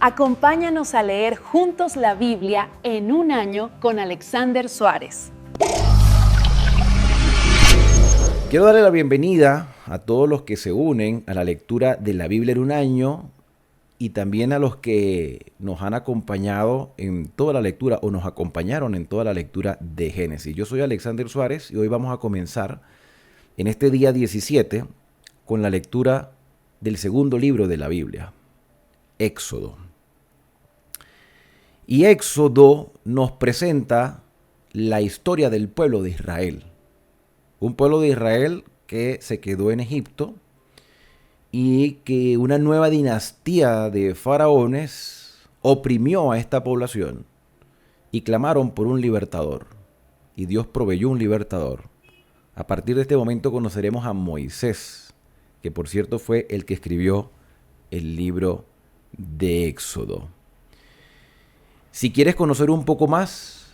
Acompáñanos a leer juntos la Biblia en un año con Alexander Suárez. Quiero darle la bienvenida a todos los que se unen a la lectura de la Biblia en un año y también a los que nos han acompañado en toda la lectura o nos acompañaron en toda la lectura de Génesis. Yo soy Alexander Suárez y hoy vamos a comenzar en este día 17 con la lectura del segundo libro de la Biblia, Éxodo. Y Éxodo nos presenta la historia del pueblo de Israel. Un pueblo de Israel que se quedó en Egipto y que una nueva dinastía de faraones oprimió a esta población y clamaron por un libertador. Y Dios proveyó un libertador. A partir de este momento conoceremos a Moisés, que por cierto fue el que escribió el libro de Éxodo. Si quieres conocer un poco más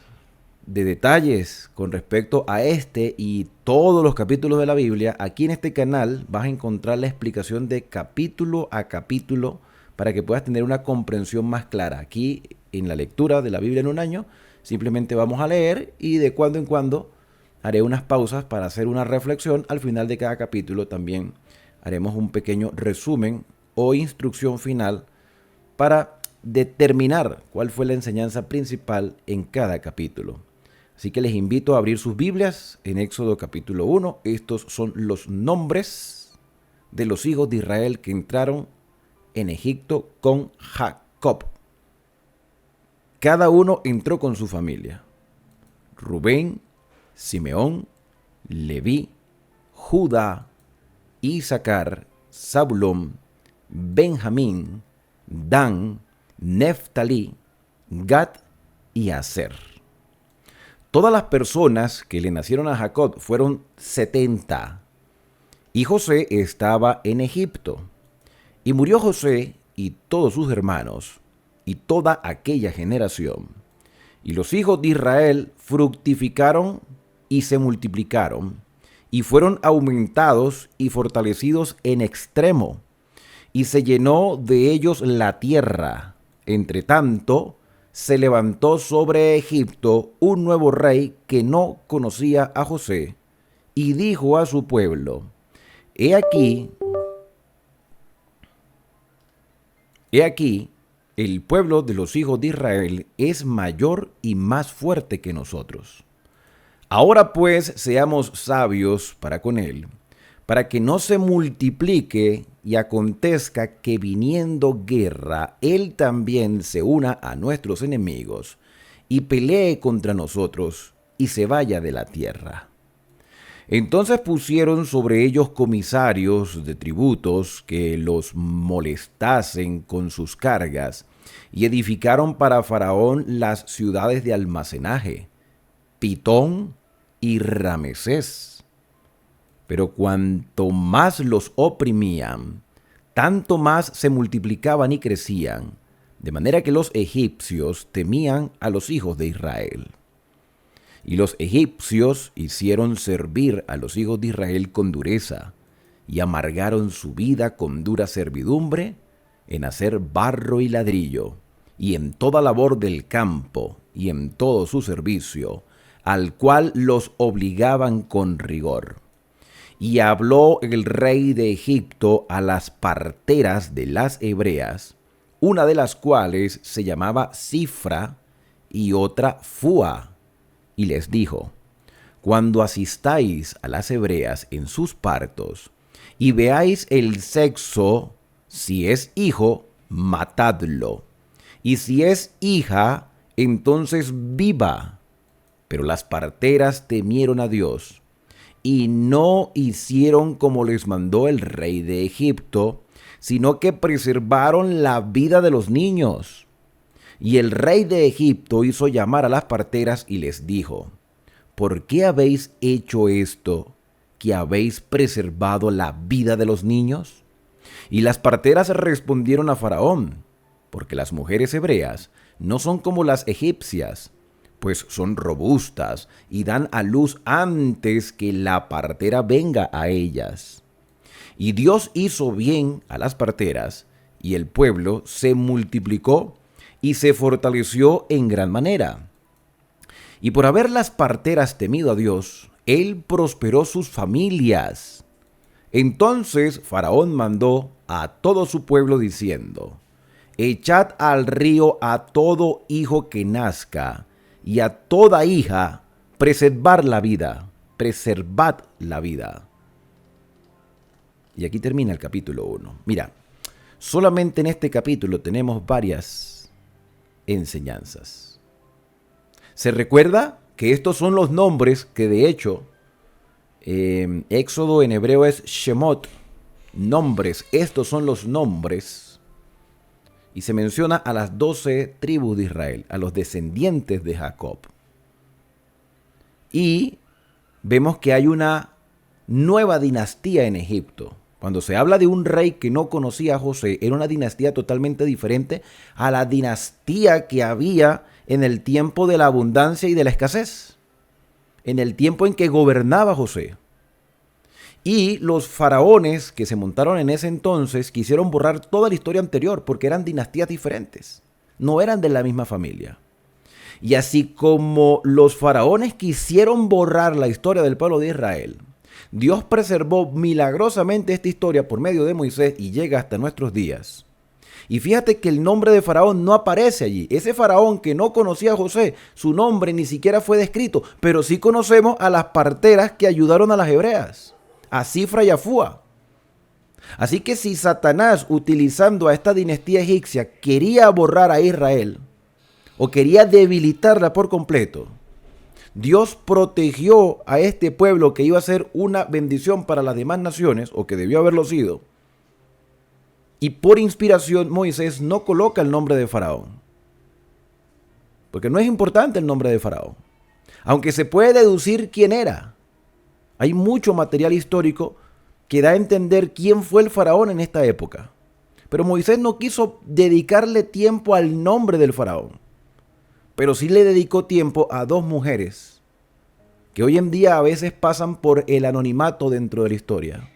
de detalles con respecto a este y todos los capítulos de la Biblia, aquí en este canal vas a encontrar la explicación de capítulo a capítulo para que puedas tener una comprensión más clara. Aquí en la lectura de la Biblia en un año, simplemente vamos a leer y de cuando en cuando haré unas pausas para hacer una reflexión. Al final de cada capítulo también haremos un pequeño resumen o instrucción final para determinar cuál fue la enseñanza principal en cada capítulo. Así que les invito a abrir sus Biblias en Éxodo capítulo 1. Estos son los nombres de los hijos de Israel que entraron en Egipto con Jacob. Cada uno entró con su familia. Rubén, Simeón, Leví, Judá, Isaacar, Zabulón, Benjamín, Dan, Neftalí, Gad y Aser. Todas las personas que le nacieron a Jacob fueron 70. Y José estaba en Egipto. Y murió José y todos sus hermanos y toda aquella generación. Y los hijos de Israel fructificaron y se multiplicaron, y fueron aumentados y fortalecidos en extremo, y se llenó de ellos la tierra. Entre tanto, se levantó sobre Egipto un nuevo rey que no conocía a José, y dijo a su pueblo: He aquí, el pueblo de los hijos de Israel es mayor y más fuerte que nosotros. Ahora pues seamos sabios para con él, para que no se multiplique y acontezca que viniendo guerra, él también se una a nuestros enemigos y pelee contra nosotros y se vaya de la tierra. Entonces pusieron sobre ellos comisarios de tributos que los molestasen con sus cargas y edificaron para Faraón las ciudades de almacenaje, Pitón y Ramesés. Pero cuanto más los oprimían, tanto más se multiplicaban y crecían, de manera que los egipcios temían a los hijos de Israel. Y los egipcios hicieron servir a los hijos de Israel con dureza, y amargaron su vida con dura servidumbre en hacer barro y ladrillo, y en toda labor del campo, y en todo su servicio, al cual los obligaban con rigor. Y habló el rey de Egipto a las parteras de las hebreas, una de las cuales se llamaba Cifra y otra Fua, y les dijo: Cuando asistáis a las hebreas en sus partos, y veáis el sexo, si es hijo, matadlo, y si es hija, entonces viva. Pero las parteras temieron a Dios, y no hicieron como les mandó el rey de Egipto, sino que preservaron la vida de los niños. Y el rey de Egipto hizo llamar a las parteras y les dijo: ¿Por qué habéis hecho esto, que habéis preservado la vida de los niños? Y las parteras respondieron a Faraón: porque las mujeres hebreas no son como las egipcias, pues son robustas y dan a luz antes que la partera venga a ellas. Y Dios hizo bien a las parteras, y el pueblo se multiplicó y se fortaleció en gran manera. Y por haber las parteras temido a Dios, él prosperó sus familias. Entonces Faraón mandó a todo su pueblo diciendo: echad al río a todo hijo que nazca, y a toda hija preservad la vida. Y aquí termina el capítulo 1. Mira, solamente en este capítulo tenemos varias enseñanzas. Se recuerda que estos son los nombres que de hecho Éxodo en hebreo es Shemot, nombres. Estos son los nombres. Y se menciona a las 12 tribus de Israel, a los descendientes de Jacob. Y vemos que hay una nueva dinastía en Egipto. Cuando se habla de un rey que no conocía a José, era una dinastía totalmente diferente a la dinastía que había en el tiempo de la abundancia y de la escasez, en el tiempo en que gobernaba José. Y los faraones que se montaron en ese entonces quisieron borrar toda la historia anterior porque eran dinastías diferentes, no eran de la misma familia. Y así como los faraones quisieron borrar la historia del pueblo de Israel, Dios preservó milagrosamente esta historia por medio de Moisés y llega hasta nuestros días. Y fíjate que el nombre de Faraón no aparece allí. Ese faraón que no conocía a José, su nombre ni siquiera fue descrito, pero sí conocemos a las parteras que ayudaron a las hebreas, a Cifra y a Fúa. Así que si Satanás, utilizando a esta dinastía egipcia, quería borrar a Israel o quería debilitarla por completo, Dios protegió a este pueblo que iba a ser una bendición para las demás naciones, o que debió haberlo sido. Y por inspiración Moisés no coloca el nombre de Faraón, porque no es importante el nombre de Faraón, aunque se puede deducir quién era. Hay mucho material histórico que da a entender quién fue el faraón en esta época. Pero Moisés no quiso dedicarle tiempo al nombre del faraón, pero sí le dedicó tiempo a dos mujeres que hoy en día a veces pasan por el anonimato dentro de la historia.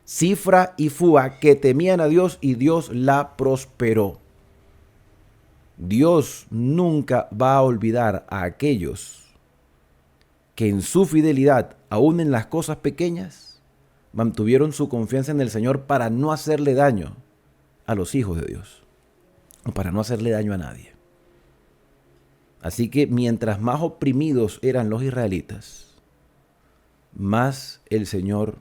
Cifra y Fúa, que temían a Dios y Dios la prosperó. Dios nunca va a olvidar a aquellos que en su fidelidad, aún en las cosas pequeñas, mantuvieron su confianza en el Señor para no hacerle daño a los hijos de Dios, o para no hacerle daño a nadie. Así que mientras más oprimidos eran los israelitas, más el Señor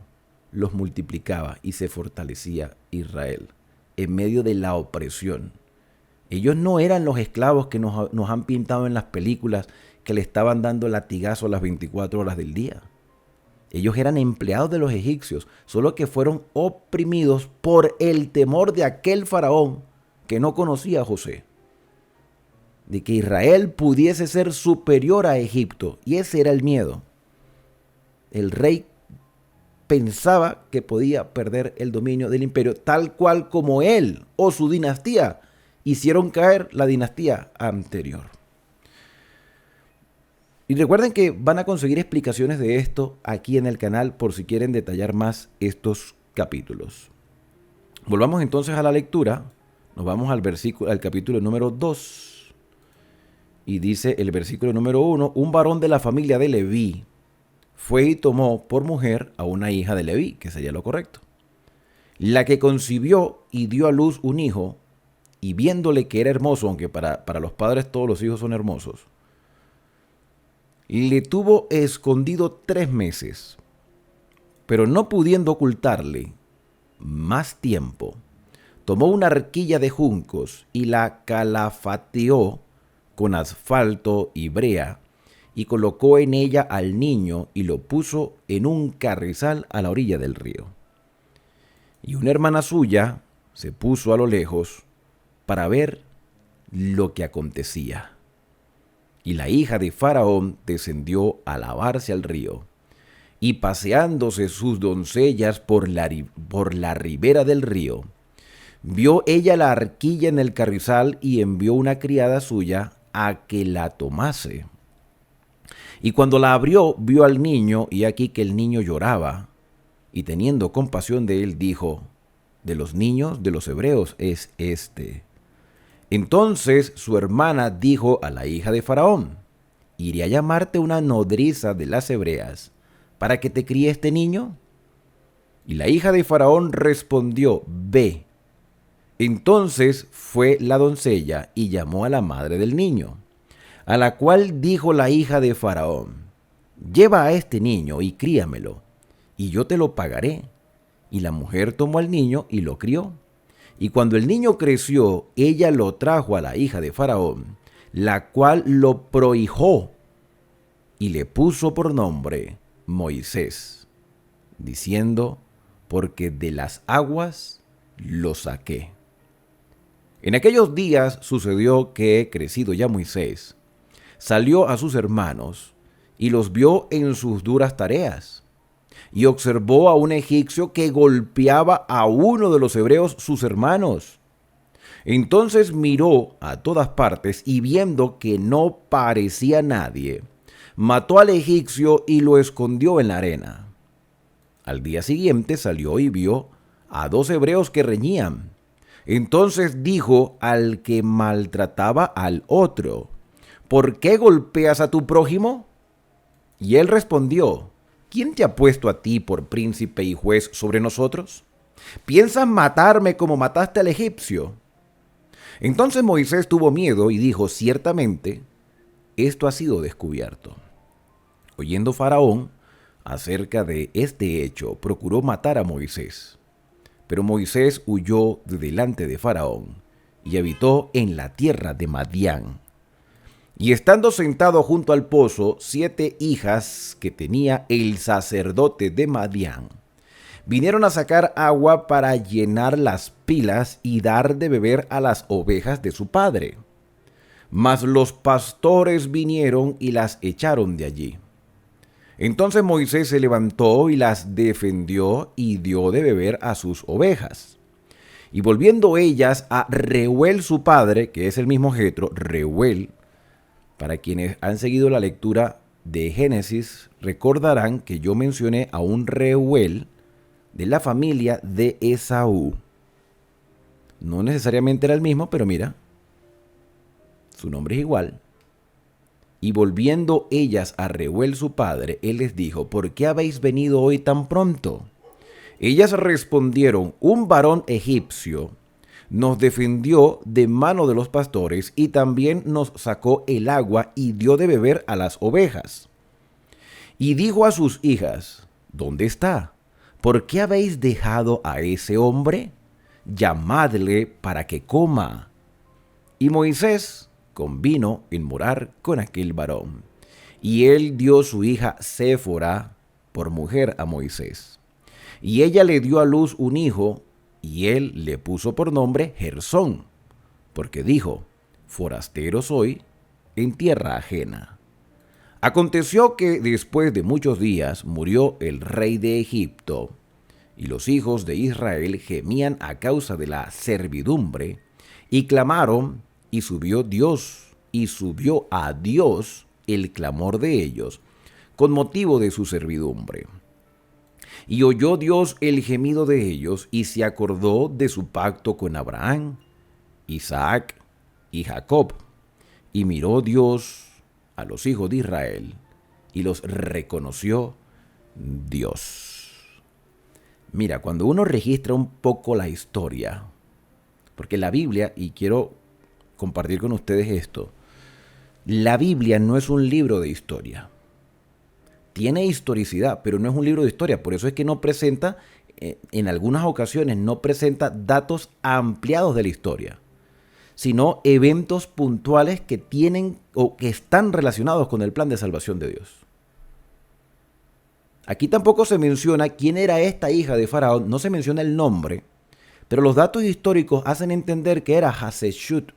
los multiplicaba y se fortalecía Israel en medio de la opresión. Ellos no eran los esclavos que nos han pintado en las películas, que le estaban dando latigazo a las 24 horas del día. Ellos eran empleados de los egipcios, solo que fueron oprimidos por el temor de aquel faraón que no conocía a José, de que Israel pudiese ser superior a Egipto, y ese era el miedo. El rey pensaba que podía perder el dominio del imperio, tal cual como él o su dinastía hicieron caer la dinastía anterior. Y recuerden que van a conseguir explicaciones de esto aquí en el canal por si quieren detallar más estos capítulos. Volvamos entonces a la lectura. Nos vamos al capítulo número 2. Y dice el versículo número 1: un varón de la familia de Leví fue y tomó por mujer a una hija de Leví, que sería lo correcto, la que concibió y dio a luz un hijo, y viéndole que era hermoso, aunque para los padres todos los hijos son hermosos, le tuvo escondido 3 meses, pero no pudiendo ocultarle más tiempo, tomó una arquilla de juncos y la calafateó con asfalto y brea, y colocó en ella al niño y lo puso en un carrizal a la orilla del río. Y una hermana suya se puso a lo lejos para ver lo que acontecía. Y la hija de Faraón descendió a lavarse al río, y paseándose sus doncellas por la ribera del río, vio ella la arquilla en el carrizal y envió una criada suya a que la tomase. Y cuando la abrió, vio al niño, y aquí que el niño lloraba, y teniendo compasión de él, dijo: de los niños de los hebreos es este. Entonces su hermana dijo a la hija de Faraón: ¿iré a llamarte una nodriza de las hebreas para que te críe este niño? Y la hija de Faraón respondió: ve. Entonces fue la doncella y llamó a la madre del niño, a la cual dijo la hija de Faraón: lleva a este niño y críamelo, y yo te lo pagaré. Y la mujer tomó al niño y lo crió. Y cuando el niño creció, ella lo trajo a la hija de Faraón, la cual lo prohijó y le puso por nombre Moisés, diciendo: porque de las aguas lo saqué. En aquellos días sucedió que, crecido ya Moisés, salió a sus hermanos y los vio en sus duras tareas. Y observó a un egipcio que golpeaba a uno de los hebreos, sus hermanos. Entonces miró a todas partes y viendo que no parecía nadie, mató al egipcio y lo escondió en la arena. Al día siguiente salió y vio a 2 hebreos que reñían. Entonces dijo al que maltrataba al otro: ¿por qué golpeas a tu prójimo? Y él respondió: ¿quién te ha puesto a ti por príncipe y juez sobre nosotros? ¿Piensas matarme como mataste al egipcio? Entonces Moisés tuvo miedo y dijo: ciertamente, esto ha sido descubierto. Oyendo Faraón acerca de este hecho, procuró matar a Moisés. Pero Moisés huyó de delante de Faraón y habitó en la tierra de Madián. Y estando sentado junto al pozo, 7 hijas que tenía el sacerdote de Madián vinieron a sacar agua para llenar las pilas y dar de beber a las ovejas de su padre. Mas los pastores vinieron y las echaron de allí. Entonces Moisés se levantó y las defendió y dio de beber a sus ovejas. Y volviendo ellas a Reuel su padre, que es el mismo Jetro, Reuel, para quienes han seguido la lectura de Génesis, recordarán que yo mencioné a un Reuel de la familia de Esaú. No necesariamente era el mismo, pero mira, su nombre es igual. Y volviendo ellas a Reuel su padre, él les dijo: ¿por qué habéis venido hoy tan pronto? Ellas respondieron: un varón egipcio nos defendió de mano de los pastores y también nos sacó el agua y dio de beber a las ovejas. Y dijo a sus hijas: ¿dónde está? ¿Por qué habéis dejado a ese hombre? Llamadle para que coma. Y Moisés convino en morar con aquel varón. Y él dio su hija Séfora por mujer a Moisés. Y ella le dio a luz un hijo, y él le puso por nombre Gersón, porque dijo: forastero soy en tierra ajena. Aconteció que después de muchos días murió el rey de Egipto, y los hijos de Israel gemían a causa de la servidumbre, y clamaron, y subió a Dios el clamor de ellos, con motivo de su servidumbre. Y oyó Dios el gemido de ellos, y se acordó de su pacto con Abraham, Isaac y Jacob. Y miró Dios a los hijos de Israel, y los reconoció Dios. Mira, cuando uno registra un poco la historia, porque la Biblia, y quiero compartir con ustedes esto, la Biblia no es un libro de historia. Tiene historicidad, pero no es un libro de historia. Por eso es que no presenta, en algunas ocasiones, no presenta datos ampliados de la historia, sino eventos puntuales que tienen o que están relacionados con el plan de salvación de Dios. Aquí tampoco se menciona quién era esta hija de Faraón, no se menciona el nombre, pero los datos históricos hacen entender que era Hatshepsut.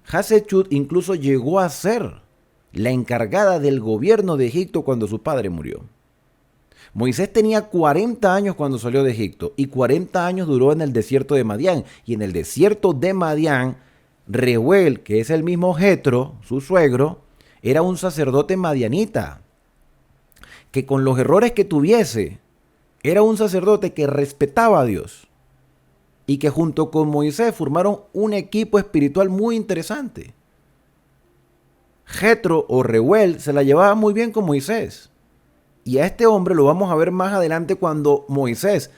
Hatshepsut incluso llegó a ser la encargada del gobierno de Egipto cuando su padre murió. Moisés tenía 40 años cuando salió de Egipto y 40 años duró en el desierto de Madián. Y en el desierto de Madián, Reuel, que es el mismo Jetro, su suegro, era un sacerdote madianita, que con los errores que tuviese, era un sacerdote que respetaba a Dios y que junto con Moisés formaron un equipo espiritual muy interesante. Jetro o Reuel se la llevaba muy bien con Moisés. Y a este hombre lo vamos a ver más adelante cuando Moisés,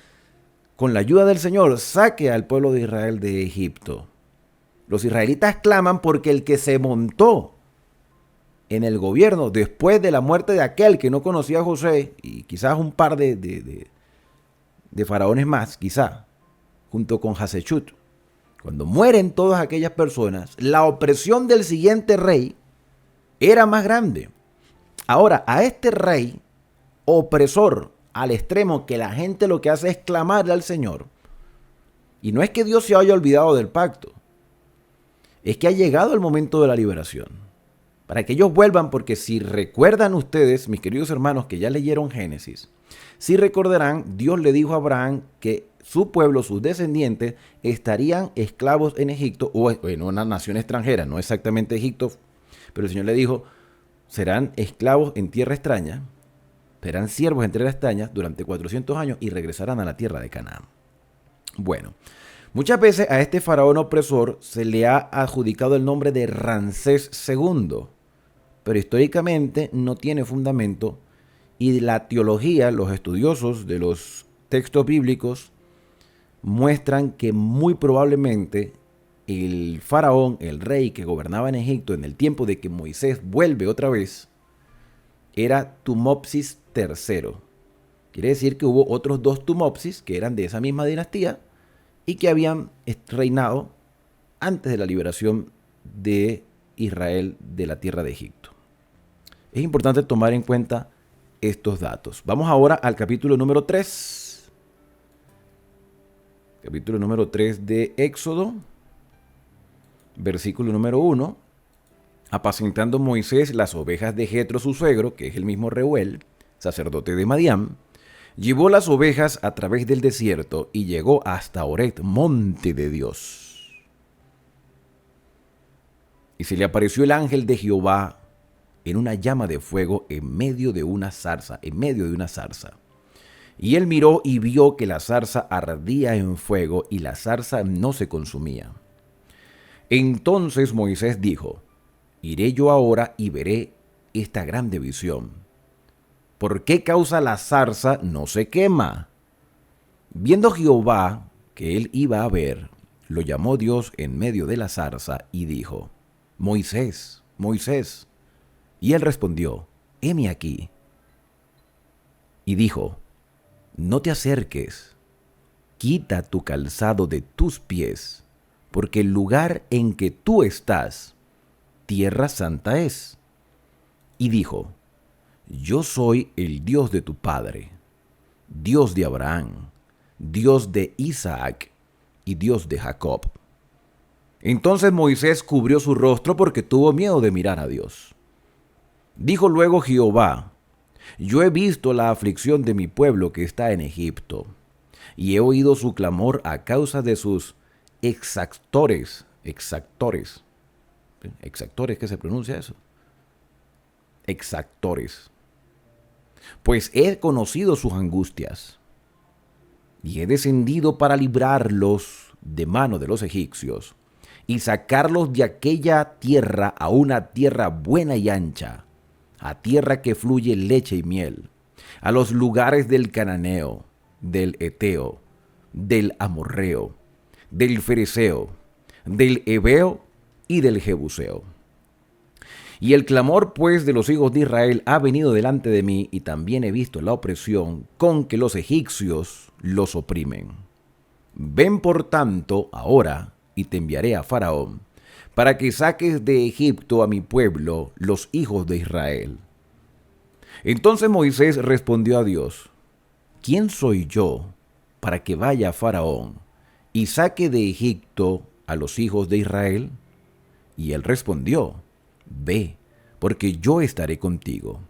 con la ayuda del Señor, saque al pueblo de Israel de Egipto. Los israelitas claman porque el que se montó en el gobierno después de la muerte de aquel que no conocía a José, y quizás un par de faraones más, quizá, junto con Hasechut, cuando mueren todas aquellas personas, la opresión del siguiente rey era más grande. Ahora, a este rey opresor al extremo que la gente lo que hace es clamarle al Señor, y no es que Dios se haya olvidado del pacto, es que ha llegado el momento de la liberación, para que ellos vuelvan, porque si recuerdan ustedes, mis queridos hermanos que ya leyeron Génesis, si recordarán, Dios le dijo a Abraham que su pueblo, sus descendientes, estarían esclavos en Egipto, o en una nación extranjera, no exactamente Egipto, pero el Señor le dijo, serán esclavos en tierra extraña, serán siervos en tierra extraña durante 400 años y regresarán a la tierra de Canaán. Bueno, muchas veces a este faraón opresor se le ha adjudicado el nombre de Ramsés II, pero históricamente no tiene fundamento y la teología, los estudiosos de los textos bíblicos muestran que muy probablemente el faraón, el rey que gobernaba en Egipto en el tiempo de que Moisés vuelve otra vez, era Tumopsis III. Quiere decir que hubo otros dos Tumopsis que eran de esa misma dinastía y que habían reinado antes de la liberación de Israel de la tierra de Egipto. Es importante tomar en cuenta estos datos. Vamos ahora al capítulo número 3. Capítulo número 3 de Éxodo. Versículo número 1. Apacentando Moisés las ovejas de Jetro su suegro, que es el mismo Reuel, sacerdote de Madián, llevó las ovejas a través del desierto y llegó hasta Oret, monte de Dios. Y se le apareció el ángel de Jehová en una llama de fuego en medio de una zarza, Y él miró y vio que la zarza ardía en fuego y la zarza no se consumía. Entonces Moisés dijo, iré yo ahora y veré esta grande visión. ¿Por qué causa la zarza no se quema? Viendo Jehová que él iba a ver, lo llamó Dios en medio de la zarza y dijo, Moisés, Moisés. Y él respondió, heme aquí. Y dijo, no te acerques, quita tu calzado de tus pies, porque el lugar en que tú estás, tierra santa es. Y dijo, yo soy el Dios de tu padre, Dios de Abraham, Dios de Isaac y Dios de Jacob. Entonces Moisés cubrió su rostro porque tuvo miedo de mirar a Dios. Dijo luego Jehová, yo he visto la aflicción de mi pueblo que está en Egipto, y he oído su clamor a causa de sus exactores, ¿qué se pronuncia eso? Exactores. Pues he conocido sus angustias, y he descendido para librarlos de mano de los egipcios, y sacarlos de aquella tierra a una tierra buena y ancha, a tierra que fluye leche y miel, a los lugares del cananeo, del eteo, del amorreo, del fereceo, del heveo y del jebuseo. Y el clamor pues de los hijos de Israel ha venido delante de mí, y también he visto la opresión con que los egipcios los oprimen. Ven por tanto ahora, y te enviaré a Faraón, para que saques de Egipto a mi pueblo, los hijos de Israel. Entonces Moisés respondió a Dios, ¿quién soy yo para que vaya a Faraón y saque de Egipto a los hijos de Israel? Y él respondió, ve, porque yo estaré contigo,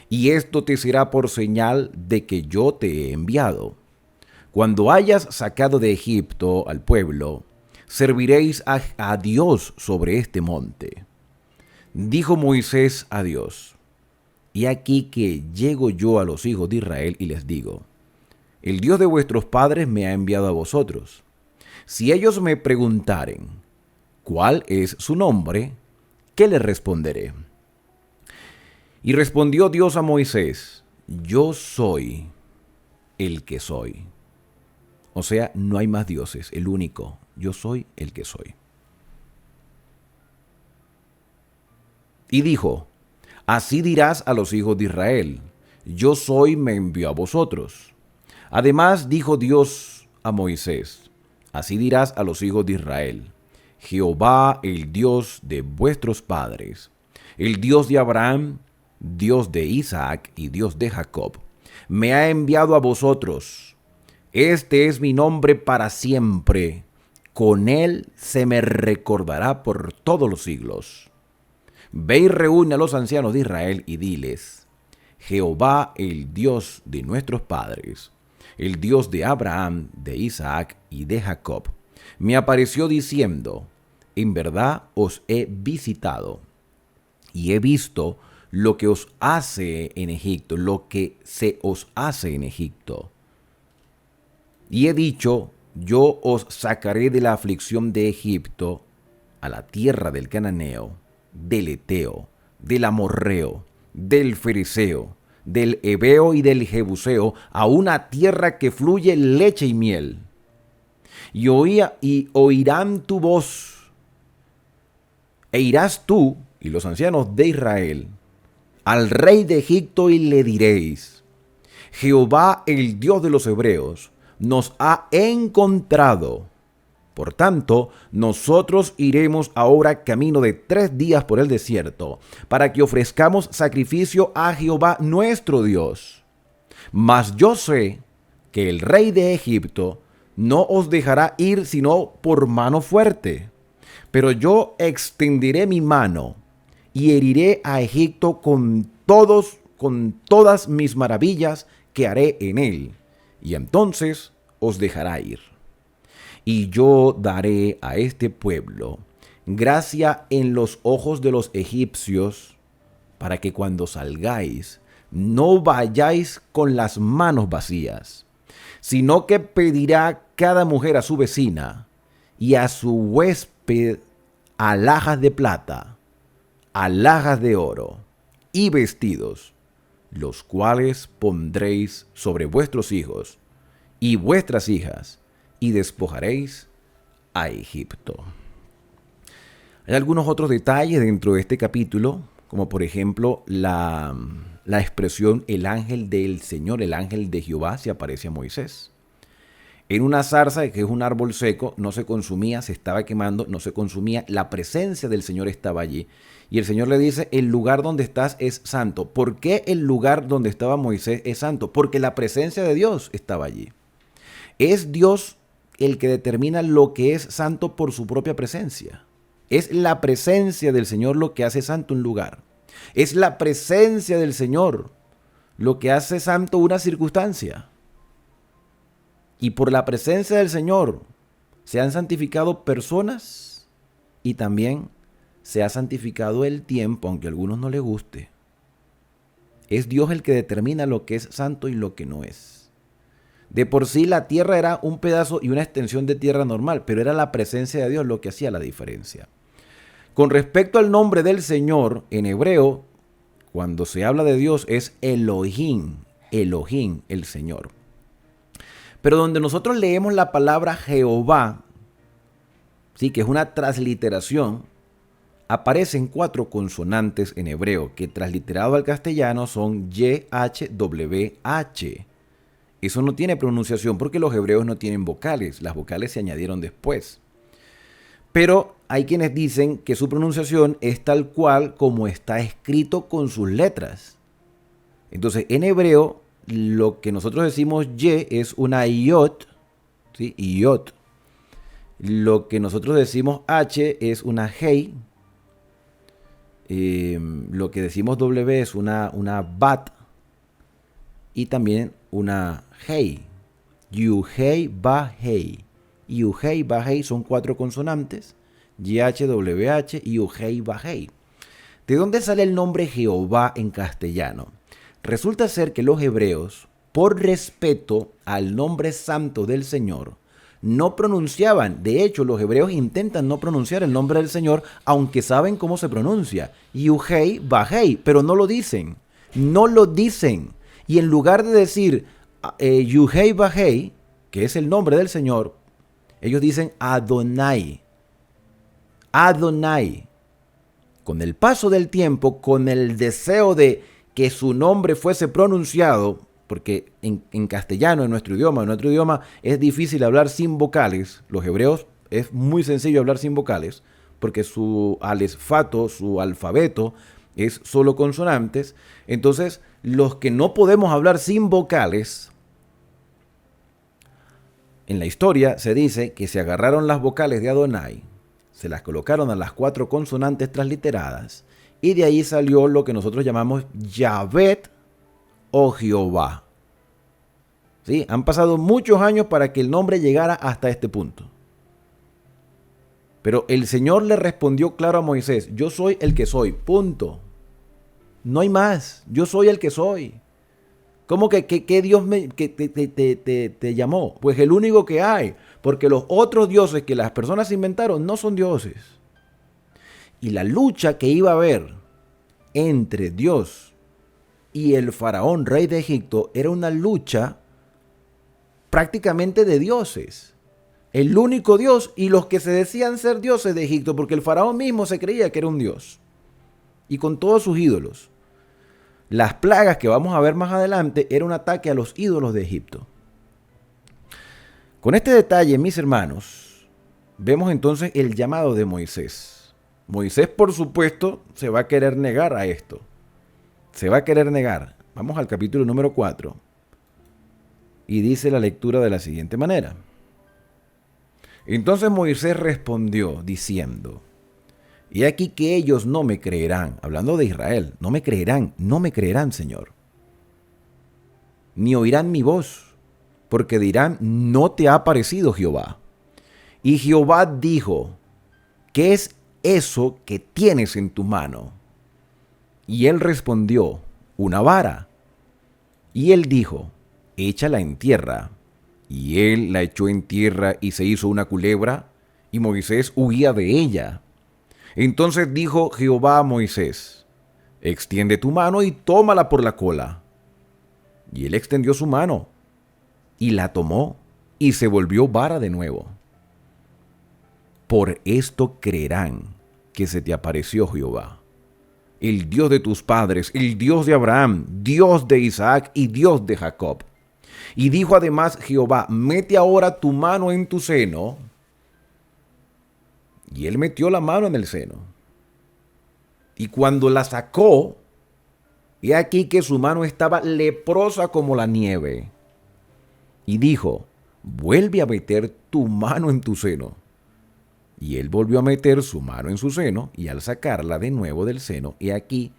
y esto te será por señal de que yo te he enviado. Cuando hayas sacado de Egipto al pueblo, serviréis a Dios sobre este monte. Dijo Moisés a Dios, y aquí que llego yo a los hijos de Israel y les digo, el Dios de vuestros padres me ha enviado a vosotros. Si ellos me preguntaren, ¿cuál es su nombre?, ¿qué les responderé? Y respondió Dios a Moisés, yo soy el que soy. O sea, no hay más dioses, el único, yo soy el que soy. Y dijo, así dirás a los hijos de Israel, yo soy me envió a vosotros. Además dijo Dios a Moisés, así dirás a los hijos de Israel, Jehová el Dios de vuestros padres, el Dios de Abraham, Dios de Isaac y Dios de Jacob, me ha enviado a vosotros. Este es mi nombre para siempre, con él se me recordará por todos los siglos. Ve y reúne a los ancianos de Israel y diles, Jehová el Dios de nuestros padres, el Dios de Abraham, de Isaac y de Jacob, me apareció diciendo, en verdad os he visitado y he visto lo que os hace en Egipto, lo que se os hace en Egipto. Y he dicho, yo os sacaré de la aflicción de Egipto a la tierra del Cananeo, del Eteo, del Amorreo, del Fereceo, del Heveo y del Jebuseo, a una tierra que fluye leche y miel. Y oirán tu voz, e irás tú y los ancianos de Israel al rey de Egipto y le diréis, Jehová el Dios de los hebreos nos ha encontrado. Por tanto, nosotros iremos ahora camino de 3 días por el desierto, para que ofrezcamos sacrificio a Jehová nuestro Dios. Mas yo sé que el rey de Egipto no os dejará ir sino por mano fuerte. Pero yo extenderé mi mano y heriré a Egipto con todas mis maravillas que haré en él, y entonces os dejará ir. Y yo daré a este pueblo gracia en los ojos de los egipcios, para que cuando salgáis no vayáis con las manos vacías, sino que pedirá cada mujer a su vecina y a su huésped alhajas de plata, alhajas de oro y vestidos, los cuales pondréis sobre vuestros hijos y vuestras hijas, y despojaréis a Egipto. Hay algunos otros detalles dentro de este capítulo, como por ejemplo la expresión el ángel del Señor, el ángel de Jehová se aparece a Moisés. En una zarza, que es un árbol seco, no se consumía, se estaba quemando, no se consumía, la presencia del Señor estaba allí. Y el Señor le dice, el lugar donde estás es santo. ¿Por qué el lugar donde estaba Moisés es santo? Porque la presencia de Dios estaba allí. Es Dios el que determina lo que es santo por su propia presencia. Es la presencia del Señor lo que hace santo un lugar. Es la presencia del Señor lo que hace santo una circunstancia. Y por la presencia del Señor se han santificado personas y también se ha santificado el tiempo, aunque a algunos no les guste. Es Dios el que determina lo que es santo y lo que no es. De por sí la tierra era un pedazo y una extensión de tierra normal, pero era la presencia de Dios lo que hacía la diferencia. Con respecto al nombre del Señor, en hebreo, cuando se habla de Dios es Elohim, Elohim, el Señor. Pero donde nosotros leemos la palabra Jehová, sí, que es una transliteración, aparecen 4 consonantes en hebreo, que transliterado al castellano son YHWH. Eso no tiene pronunciación porque los hebreos no tienen vocales, las vocales se añadieron después. Pero hay quienes dicen que su pronunciación es tal cual como está escrito con sus letras. Entonces, en hebreo, lo que nosotros decimos Y es una Yot, ¿sí? Yot. Lo que nosotros decimos H es una Hei. Lo que decimos W es una Bat. Y también una Hei. Yu, Hei, Ba, Hei. Yu, Hei, Ba, Hei son 4 consonantes. YH, WH, Yu, Hei, Ba, Hei. ¿De dónde sale el nombre Jehová en castellano? Resulta ser que los hebreos por respeto al nombre santo del Señor, no pronunciaban. De hecho, los hebreos intentan no pronunciar el nombre del Señor, aunque saben cómo se pronuncia. Yuhei, Bajei, pero no lo dicen. No lo dicen. Y en lugar de decir Yuhei, Bajei, que es el nombre del Señor, ellos dicen Adonai. Adonai. Con el paso del tiempo, con el deseo de que su nombre fuese pronunciado, porque en castellano, en nuestro idioma es difícil hablar sin vocales. Los hebreos es muy sencillo hablar sin vocales, porque su alesfato, su alfabeto, es solo consonantes. Entonces, los que no podemos hablar sin vocales, en la historia se dice que se agarraron las vocales de Adonai, se las colocaron a las 4 consonantes transliteradas, y de ahí salió lo que nosotros llamamos Yavet o Jehová. ¿Sí? Han pasado muchos años para que el nombre llegara hasta este punto. Pero el Señor le respondió claro a Moisés: yo soy el que soy, punto. No hay más, yo soy el que soy. ¿Cómo que Dios te llamó? Pues el único que hay, porque los otros dioses que las personas inventaron no son dioses. Y la lucha que iba a haber entre Dios y el faraón, rey de Egipto, era una lucha prácticamente de dioses. El único Dios y los que se decían ser dioses de Egipto, porque el faraón mismo se creía que era un dios. Y con todos sus ídolos. Las plagas que vamos a ver más adelante era un ataque a los ídolos de Egipto. Con este detalle, mis hermanos, vemos entonces el llamado de Moisés. Moisés, por supuesto, se va a querer negar a esto. Se va a querer negar. Vamos al capítulo número 4. Y dice la lectura de la siguiente manera. Entonces Moisés respondió diciendo: he aquí que ellos no me creerán, hablando de Israel, no me creerán, Señor. Ni oirán mi voz, porque dirán: no te ha parecido Jehová. Y Jehová dijo: ¿qué es eso que tienes en tu mano? Y él respondió: una vara. Y él dijo: échala en tierra. Y él la echó en tierra y se hizo una culebra, y Moisés huía de ella. Entonces dijo Jehová a Moisés: extiende tu mano y tómala por la cola. Y él extendió su mano, y la tomó, y se volvió vara de nuevo. Por esto creerán que se te apareció Jehová, el Dios de tus padres, el Dios de Abraham, Dios de Isaac y Dios de Jacob. Y dijo además Jehová: mete ahora tu mano en tu seno. Y él metió la mano en el seno. Y cuando la sacó, he aquí que su mano estaba leprosa como la nieve. Y dijo: vuelve a meter tu mano en tu seno. Y él volvió a meter su mano en su seno, y al sacarla de nuevo del seno, he aquí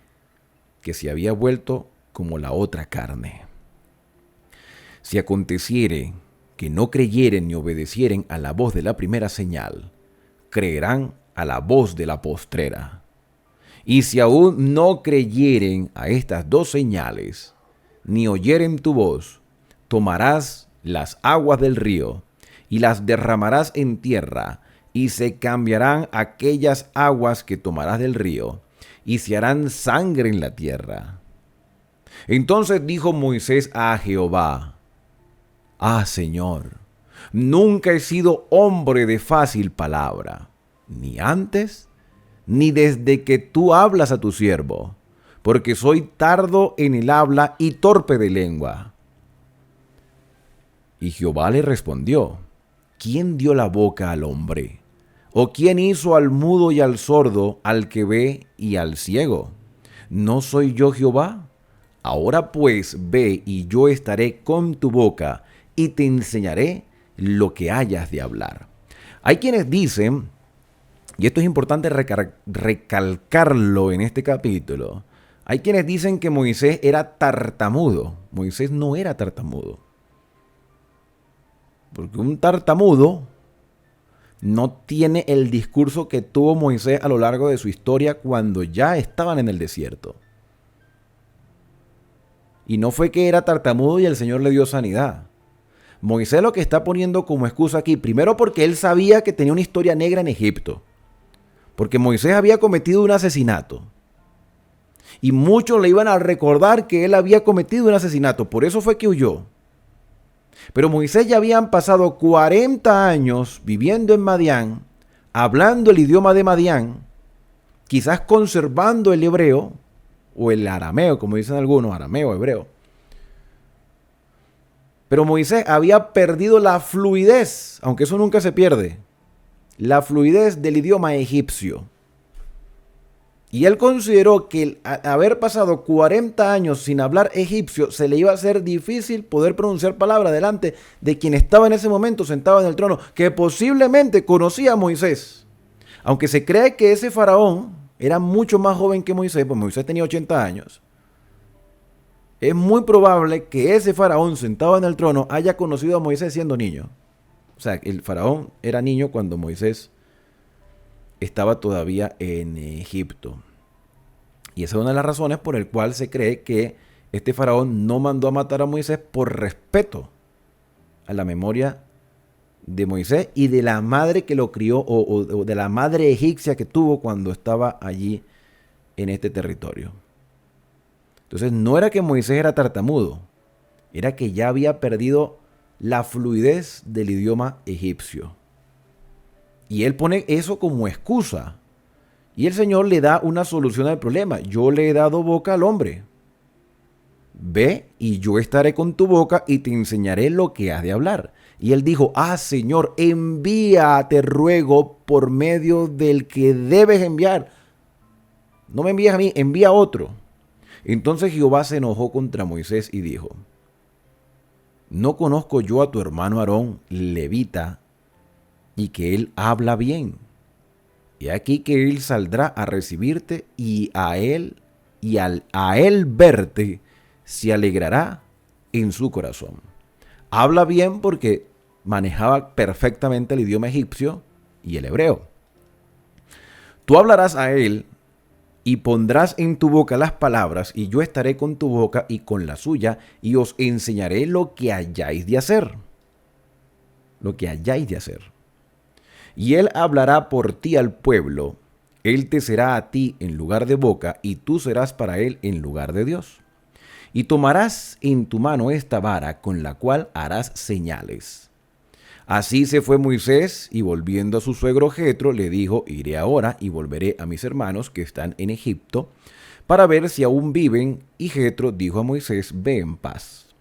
que se había vuelto como la otra carne. Si aconteciere que no creyeren ni obedecieren a la voz de la primera señal, creerán a la voz de la postrera. Y si aún no creyeren a estas 2 señales, ni oyeren tu voz, tomarás las aguas del río, y las derramarás en tierra, y se cambiarán aquellas aguas que tomarás del río, y se harán sangre en la tierra. Entonces dijo Moisés a Jehová: ah, Señor, nunca he sido hombre de fácil palabra, ni antes, ni desde que tú hablas a tu siervo, porque soy tardo en el habla y torpe de lengua. Y Jehová le respondió: ¿quién dio la boca al hombre? ¿O quién hizo al mudo y al sordo, al que ve y al ciego? ¿No soy yo Jehová? Ahora pues ve, y yo estaré con tu boca, y te enseñaré lo que hayas de hablar. Hay quienes dicen, y esto es importante recalcarlo en este capítulo, hay quienes dicen que Moisés era tartamudo. Moisés no era tartamudo. Porque un tartamudo no tiene el discurso que tuvo Moisés a lo largo de su historia cuando ya estaban en el desierto. Y no fue que era tartamudo y el Señor le dio sanidad. Moisés lo que está poniendo como excusa aquí, primero porque él sabía que tenía una historia negra en Egipto. Porque Moisés había cometido un asesinato. Y muchos le iban a recordar que él había cometido un asesinato. Por eso fue que huyó. Pero Moisés ya habían pasado 40 años viviendo en Madián, hablando el idioma de Madián, quizás conservando el hebreo, o el arameo, como dicen algunos, arameo, hebreo. Pero Moisés había perdido la fluidez, aunque eso nunca se pierde, la fluidez del idioma egipcio. Y él consideró que al haber pasado 40 años sin hablar egipcio, se le iba a hacer difícil poder pronunciar palabras delante de quien estaba en ese momento sentado en el trono, que posiblemente conocía a Moisés. Aunque se cree que ese faraón era mucho más joven que Moisés, pues Moisés tenía 80 años. Es muy probable que ese faraón sentado en el trono haya conocido a Moisés siendo niño. O sea, el faraón era niño cuando Moisés estaba todavía en Egipto. Y esa es una de las razones por el cual se cree que este faraón no mandó a matar a Moisés por respeto a la memoria de Moisés y de la madre que lo crió o de la madre egipcia que tuvo cuando estaba allí en este territorio. Entonces no era que Moisés era tartamudo, era que ya había perdido la fluidez del idioma egipcio. Y él pone eso como excusa. Y el Señor le da una solución al problema. Yo le he dado boca al hombre. Ve y yo estaré con tu boca y te enseñaré lo que has de hablar. Y él dijo, Señor, envía, te ruego, por medio del que debes enviar. No me envíes a mí, envía a otro. Entonces Jehová se enojó contra Moisés y dijo, ¿no conozco yo a tu hermano Aarón, levita, y que él habla bien? Y aquí que él saldrá a recibirte y a él verte se alegrará en su corazón. Habla bien porque manejaba perfectamente el idioma egipcio y el hebreo. Tú hablarás a él y pondrás en tu boca las palabras, y yo estaré con tu boca y con la suya, y os enseñaré lo que hayáis de hacer. Lo que hayáis de hacer. Y él hablará por ti al pueblo, él te será a ti en lugar de boca, y tú serás para él en lugar de Dios. Y tomarás en tu mano esta vara con la cual harás señales. Así se fue Moisés, y volviendo a su suegro Jetro, le dijo, iré ahora y volveré a mis hermanos que están en Egipto, para ver si aún viven. Y Jetro dijo a Moisés, ve en paz.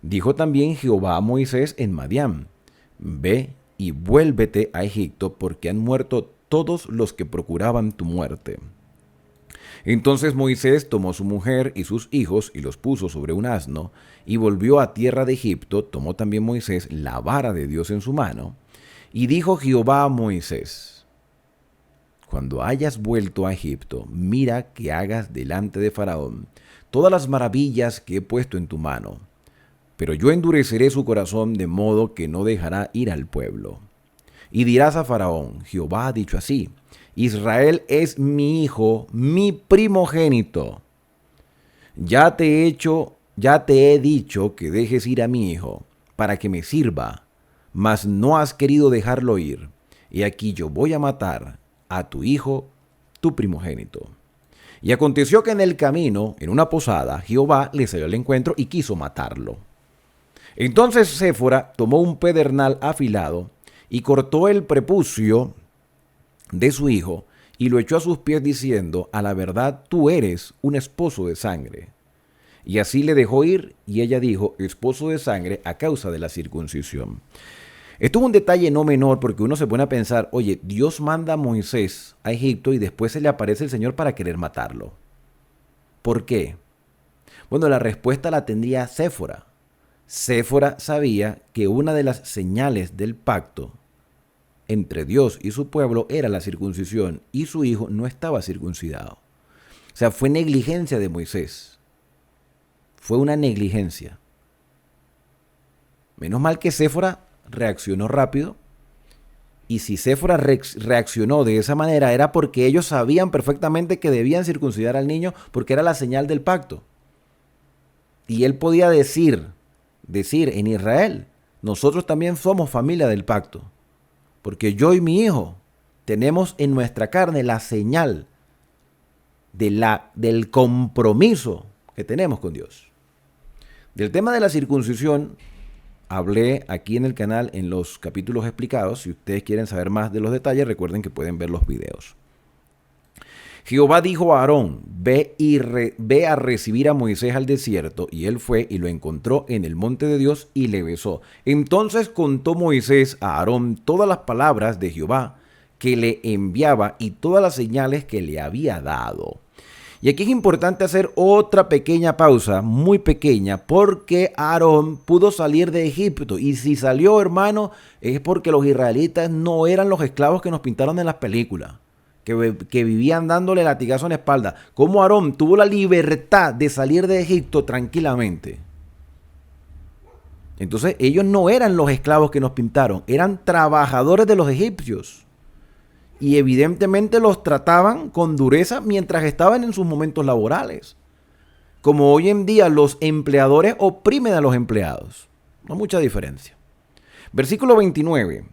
Dijo también Jehová a Moisés en Madián, ve y vuélvete a Egipto, porque han muerto todos los que procuraban tu muerte. Entonces Moisés tomó su mujer y sus hijos y los puso sobre un asno y volvió a tierra de Egipto. Tomó también Moisés la vara de Dios en su mano y dijo Jehová a Moisés, cuando hayas vuelto a Egipto, mira que hagas delante de Faraón todas las maravillas que he puesto en tu mano, pero yo endureceré su corazón de modo que no dejará ir al pueblo. Y dirás a Faraón, Jehová ha dicho así, Israel es mi hijo, mi primogénito. Ya te he dicho que dejes ir a mi hijo, para que me sirva, mas no has querido dejarlo ir. Y aquí yo voy a matar a tu hijo, tu primogénito. Y aconteció que en el camino, en una posada, Jehová le salió al encuentro y quiso matarlo. Entonces Séfora tomó un pedernal afilado y cortó el prepucio de su hijo y lo echó a sus pies diciendo, a la verdad tú eres un esposo de sangre. Y así le dejó ir, y ella dijo, esposo de sangre a causa de la circuncisión. Esto es un detalle no menor porque uno se pone a pensar, oye, Dios manda a Moisés a Egipto y después se le aparece el Señor para querer matarlo. ¿Por qué? Bueno, la respuesta la tendría Séfora. Séfora sabía que una de las señales del pacto entre Dios y su pueblo era la circuncisión, y su hijo no estaba circuncidado. O sea, fue negligencia de Moisés. Fue una negligencia. Menos mal que Séfora reaccionó rápido, y si Séfora reaccionó de esa manera era porque ellos sabían perfectamente que debían circuncidar al niño porque era la señal del pacto. Y él podía decir en Israel, nosotros también somos familia del pacto, porque yo y mi hijo tenemos en nuestra carne la señal del compromiso que tenemos con Dios. Del tema de la circuncisión hablé aquí en el canal en los capítulos explicados. Si ustedes quieren saber más de los detalles, recuerden que pueden ver los videos. Jehová dijo a Aarón, ve a recibir a Moisés al desierto, y él fue y lo encontró en el monte de Dios y le besó. Entonces contó Moisés a Aarón todas las palabras de Jehová que le enviaba y todas las señales que le había dado. Y aquí es importante hacer otra pequeña pausa, muy pequeña, porque Aarón pudo salir de Egipto. Y si salió, hermano, es porque los israelitas no eran los esclavos que nos pintaron en las películas, que vivían dándole latigazo en la espalda. Como Aarón tuvo la libertad de salir de Egipto tranquilamente. Entonces ellos no eran los esclavos que nos pintaron, eran trabajadores de los egipcios. Y evidentemente los trataban con dureza mientras estaban en sus momentos laborales. Como hoy en día los empleadores oprimen a los empleados. No hay mucha diferencia. Versículo 29.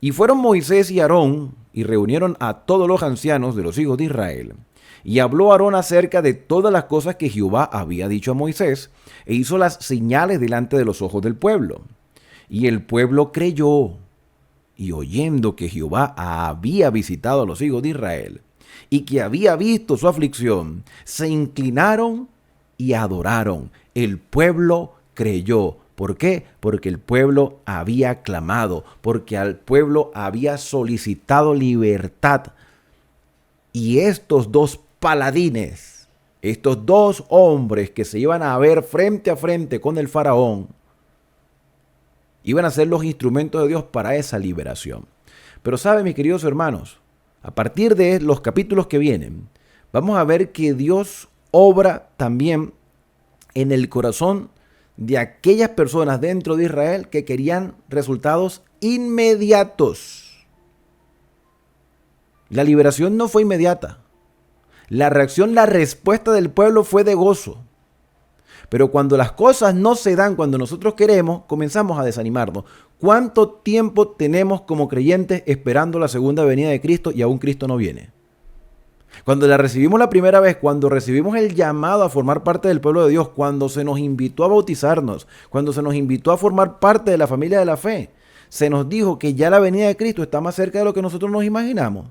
Y fueron Moisés y Aarón y reunieron a todos los ancianos de los hijos de Israel. Y habló Aarón acerca de todas las cosas que Jehová había dicho a Moisés, e hizo las señales delante de los ojos del pueblo. Y el pueblo creyó. Y oyendo que Jehová había visitado a los hijos de Israel y que había visto su aflicción, se inclinaron y adoraron. El pueblo creyó. ¿Por qué? Porque el pueblo había clamado, porque al pueblo había solicitado libertad. Y estos dos paladines, estos dos hombres que se iban a ver frente a frente con el faraón, iban a ser los instrumentos de Dios para esa liberación. Pero saben, mis queridos hermanos, a partir de los capítulos que vienen, vamos a ver que Dios obra también en el corazón de aquellas personas dentro de Israel que querían resultados inmediatos. La liberación no fue inmediata. La respuesta del pueblo fue de gozo. Pero cuando las cosas no se dan cuando nosotros queremos, comenzamos a desanimarnos. ¿Cuánto tiempo tenemos como creyentes esperando la segunda venida de Cristo y aún Cristo no viene? Cuando la recibimos la primera vez, cuando recibimos el llamado a formar parte del pueblo de Dios, cuando se nos invitó a bautizarnos, cuando se nos invitó a formar parte de la familia de la fe, se nos dijo que ya la venida de Cristo está más cerca de lo que nosotros nos imaginamos.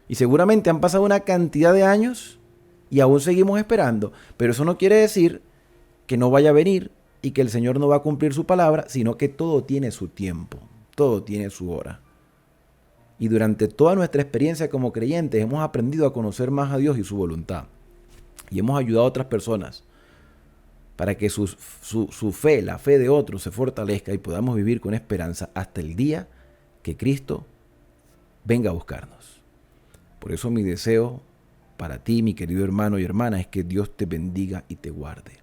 Y seguramente han pasado una cantidad de años y aún seguimos esperando, pero eso no quiere decir que no vaya a venir y que el Señor no va a cumplir su palabra, sino que todo tiene su tiempo, todo tiene su hora. Y durante toda nuestra experiencia como creyentes hemos aprendido a conocer más a Dios y su voluntad. Y hemos ayudado a otras personas para que su fe, la fe de otros, se fortalezca y podamos vivir con esperanza hasta el día que Cristo venga a buscarnos. Por eso mi deseo para ti, mi querido hermano y hermana, es que Dios te bendiga y te guarde.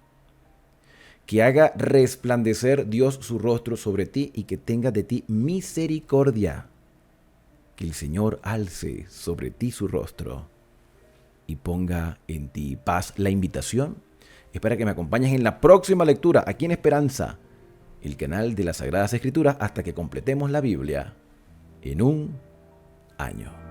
Que haga resplandecer Dios su rostro sobre ti y que tenga de ti misericordia. Que el Señor alce sobre ti su rostro y ponga en ti paz. La invitación es para que me acompañes en la próxima lectura aquí en Esperanza, el canal de las Sagradas Escrituras, hasta que completemos la Biblia en un año.